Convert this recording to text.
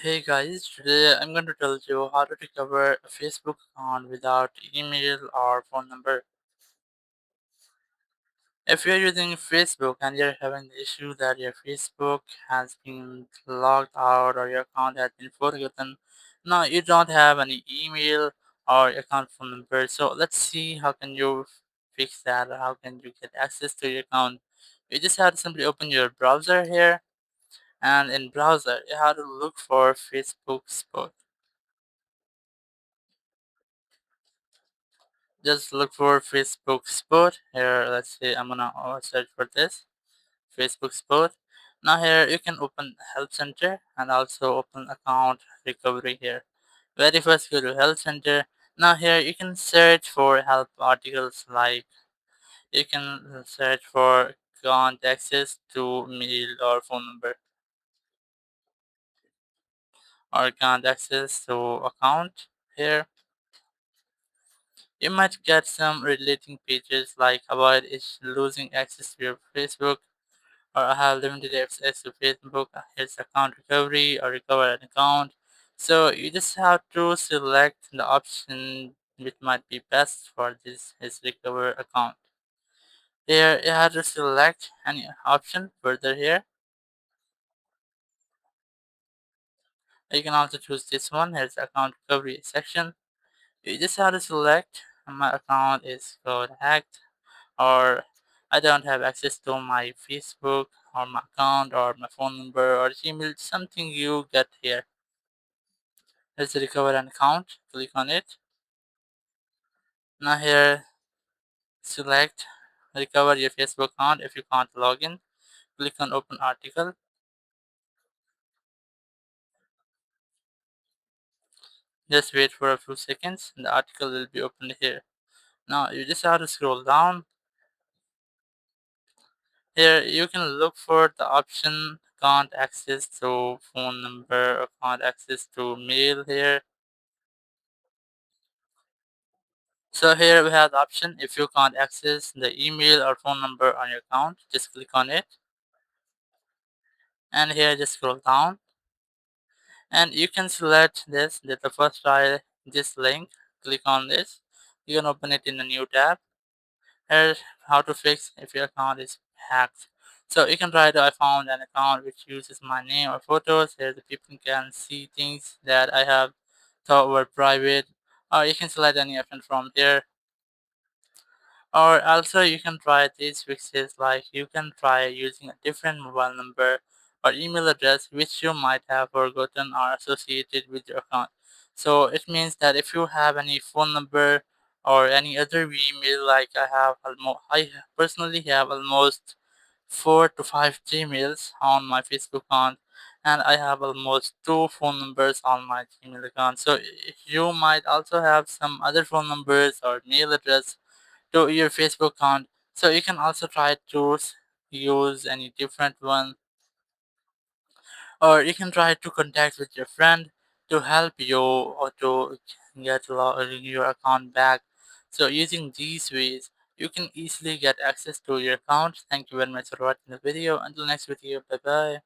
Hey guys, today I'm going to tell you how to recover a Facebook account without email or phone number. If you're using Facebook and you're having the issue that your Facebook has been logged out or your account has been forgotten, no, you don't have any email or account phone number. So let's see how can you fix that or how can you get access to your account. You just have to simply open your browser here, and in browser you have to look for Facebook Spot. Just look for Facebook Sport. Here, let's see, I'm gonna search for this Facebook Sport. Now here you can open Help Center and also open account recovery here. Very first go to Help Center. Now here you can search for help articles, like you can search for account access to mail or phone number, or account access to account here. You might get some relating pages like avoid is losing access to your Facebook, or I have limited access to Facebook. Here's account recovery or recover an account. So you just have to select the option which might be best for this is recover account. Here you have to select any option further here. You can also choose this one. Here's account recovery section. You just have to select my account is got hacked, or I don't have access to my Facebook or my account or my phone number or Gmail, something you get here. Let's recover an account, click on it. Now here select recover your Facebook account. If you can't log in, click on open article. Just wait for a few seconds and the article will be opened here. Now you just have to scroll down. Here you can look for the option account access to phone number, account access to mail here. So here we have the option if you can't access the email or phone number on your account, just click on it. And here just scroll down. And you can select this, that the first try this link, click on this. You can open it in a new tab. Here's how to fix if your account is hacked. So you can try to I found an account which uses my name or photos. Here the people can see things that I have thought were private. Or you can select any option from here. Or also you can try these fixes, like you can try using a different mobile number or email address which you might have forgotten or associated with your account. So it means that if you have any phone number or any other email, like I personally have almost 4 to 5 Gmails on my Facebook account, and I have almost 2 phone numbers on my Gmail account. So you might also have some other phone numbers or mail address to your Facebook account. So you can also try to use any different one, or you can try to contact with your friend to help you or to get your account back. So using these ways, you can easily get access to your account. Thank you very much for watching the video. Until next video, bye bye.